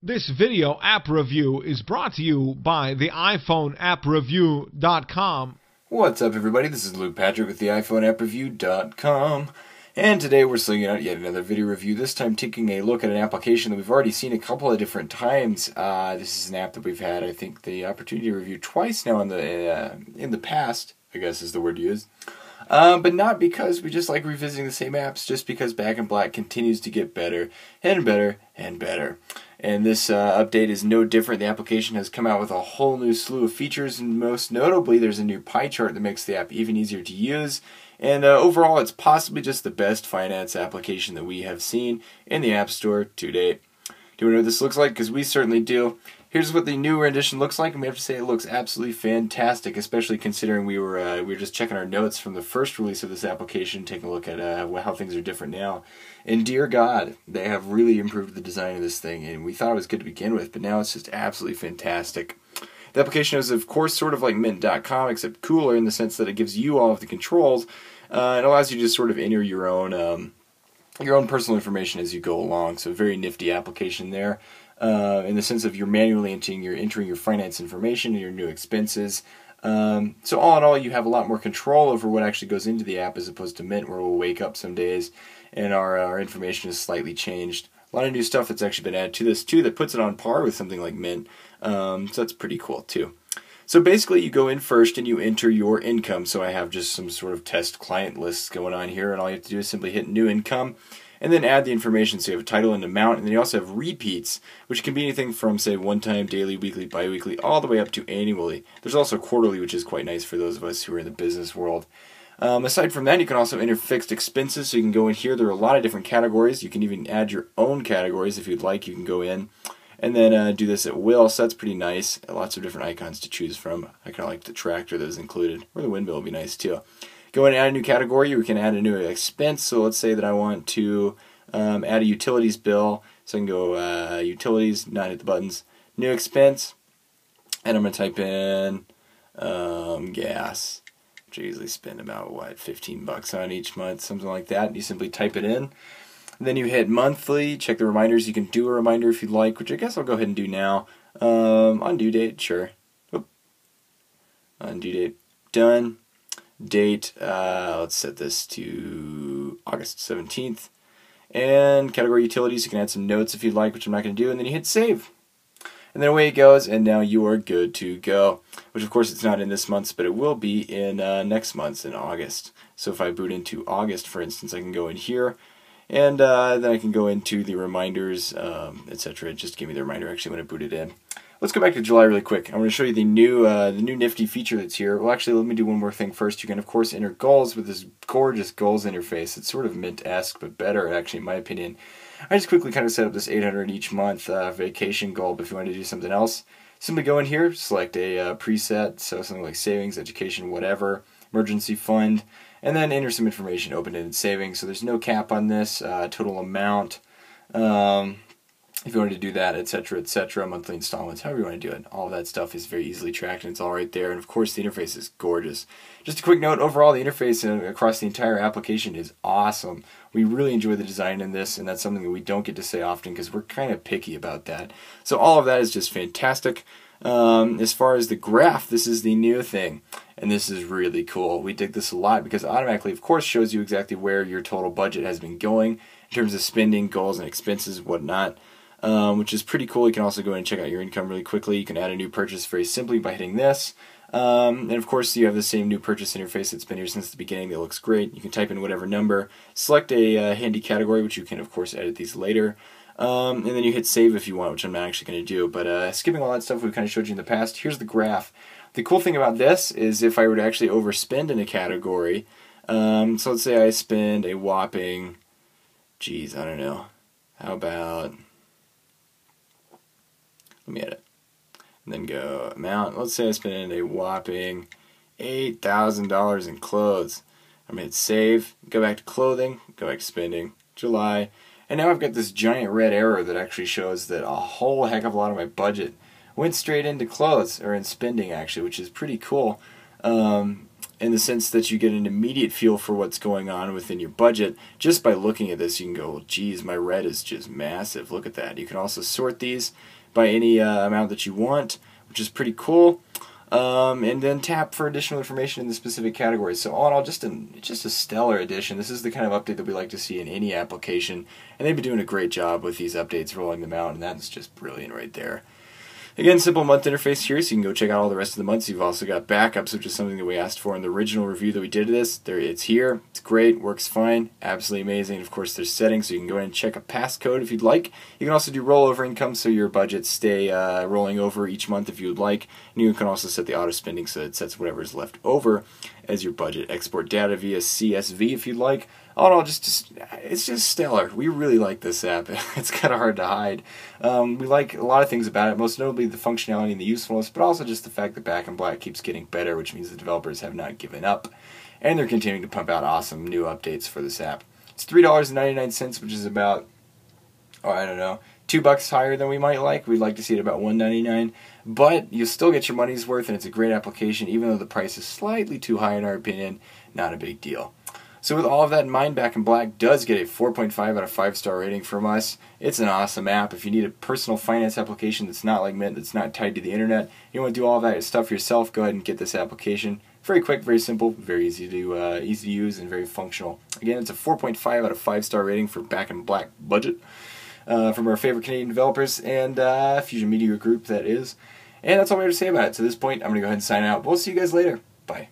This video app review is brought to you by the iPhone appreview.com. What's up, everybody? This is Luke Patrick with the iPhone appreview.com, and today we're slinging out yet another video review, this time taking a look at an application that we've already seen a couple of different times. This is an app that we've had, I think, the opportunity to review twice now in the past, I guess is the word used. But not because we just like revisiting the same apps, just because Back in Black continues to get better and better and better. And this update is no different. The application has come out with a whole new slew of features, and most notably there's a new pie chart that makes the app even easier to use. And overall, it's possibly just the best finance application that we have seen in the App Store to date. Do you know what this looks like? Because we certainly do. Here's what the newer edition looks like, and we have to say it looks absolutely fantastic, especially considering we were just checking our notes from the first release of this application, taking a look at how things are different now. And dear God, they have really improved the design of this thing, and we thought it was good to begin with, but now it's just absolutely fantastic. The application is, of course, sort of like Mint.com, except cooler in the sense that it gives you all of the controls, and allows you to just sort of enter your own personal information as you go along. So, a very nifty application there. In the sense of you're manually entering your finance information and your new expenses. So all in all, you have a lot more control over what actually goes into the app as opposed to Mint, where we'll wake up some days and our information is slightly changed. A lot of new stuff that's actually been added to this too that puts it on par with something like Mint. So that's pretty cool too. So basically, you go in first and you enter your income. So I have just some sort of test client lists going on here, and all you have to do is simply hit New Income, and then add the information. So you have a title and amount, and then you also have repeats, which can be anything from, say, one time, daily, weekly, bi-weekly, all the way up to annually. There's also quarterly, which is quite nice for those of us who are in the business world. Aside from that, you can also enter fixed expenses, so you can go in here. There are a lot of different categories. You can even add your own categories if you'd like. You can go in and then do this at will, so that's pretty nice. Lots of different icons to choose from. I kind of like the tractor that is included, or the windmill would be nice too. Go in and add a new category. You can add a new expense. So let's say that I want to add a utilities bill. So I can go utilities, not hit the buttons, new expense, and I'm going to type in gas, which I usually spend about, what, $15 on each month, something like that. And you simply type it in. And then you hit monthly, check the reminders. You can do a reminder if you'd like, which I guess I'll go ahead and do now. On due date, sure. Oop. On due date, done. Date, let's set this to August 17th. And category utilities, you can add some notes if you'd like, which I'm not going to do, and then you hit save. And then away it goes, and now you are good to go. Which, of course, it's not in this month's, but it will be in next month's, in August. So if I boot into August, for instance, I can go in here, and then I can go into the reminders, etc. Just give me the reminder actually when I boot it in. Let's go back to July really quick. I'm going to show you the new nifty feature that's here. Well, actually, let me do one more thing first. You can, of course, enter goals with this gorgeous goals interface. It's sort of Mint-esque, but better, actually, in my opinion. I just quickly kind of set up this 800 each month vacation goal, but if you want to do something else, simply go in here, select a preset, so something like savings, education, whatever, emergency fund, and then enter some information, open-ended savings. So there's no cap on this, total amount, if you wanted to do that, etc., monthly installments, however you want to do it. All of that stuff is very easily tracked, and it's all right there. And of course, the interface is gorgeous. Just a quick note, overall, the interface across the entire application is awesome. We really enjoy the design in this, and that's something that we don't get to say often because we're kind of picky about that. So all of that is just fantastic. As far as the graph, this is the new thing, and this is really cool. We dig this a lot because it automatically, of course, shows you exactly where your total budget has been going in terms of spending, goals, and expenses, whatnot. Which is pretty cool. You can also go in and check out your income really quickly. You can add a new purchase very simply by hitting this. And of course, you have the same new purchase interface that's been here since the beginning that looks great. You can type in whatever number, select a handy category, which you can, of course, edit these later. And then you hit save if you want, which I'm not actually going to do. But skipping all that stuff we've kind of showed you in the past, here's the graph. The cool thing about this is if I were to actually overspend in a category, so let's say I spend a whopping, geez, I don't know, how about, let me edit, and then go amount. Let's say I spend a whopping $8,000 in clothes. I'm going to hit save, go back to clothing, go back to spending, July, and now I've got this giant red arrow that actually shows that a whole heck of a lot of my budget went straight into clothes, or in spending actually, which is pretty cool. in the sense that you get an immediate feel for what's going on within your budget. Just by looking at this, you can go, well, geez, my red is just massive. Look at that. You can also sort these by any amount that you want, which is pretty cool. And then tap for additional information in the specific categories. So all in all, just a stellar addition. This is the kind of update that we like to see in any application, and they've been doing a great job with these updates, rolling them out, and that's just brilliant right there. Again, simple month interface here, so you can go check out all the rest of the months. You've also got backups, which is something that we asked for in the original review that we did of this. It's here. It's great. Works fine. Absolutely amazing. Of course, there's settings, so you can go ahead and check a passcode if you'd like. You can also do rollover income, so your budgets stay rolling over each month if you would like. And you can also set the auto spending so it sets whatever is left over as your budget. Export data via CSV if you'd like. All in all, it's just stellar. We really like this app. It's kind of hard to hide. We like a lot of things about it, most notably the functionality and the usefulness, but also just the fact that Back in Black keeps getting better, which means the developers have not given up, and they're continuing to pump out awesome new updates for this app. It's $3.99, which is about, oh, I don't know, $2 higher than we might like. We'd like to see it about $1.99, but you still get your money's worth, and it's a great application, even though the price is slightly too high in our opinion. Not a big deal. So with all of that in mind, Back in Black does get a 4.5 out of 5-star rating from us. It's an awesome app. If you need a personal finance application that's not like Mint, that's not tied to the internet, you want to do all of that stuff yourself, go ahead and get this application. Very quick, very simple, very easy to use, and very functional. Again, it's a 4.5 out of 5-star rating for Back in Black budget from our favorite Canadian developers and Fusion Media Group, that is. And that's all we have to say about it. To this point, I'm going to go ahead and sign out. We'll see you guys later. Bye.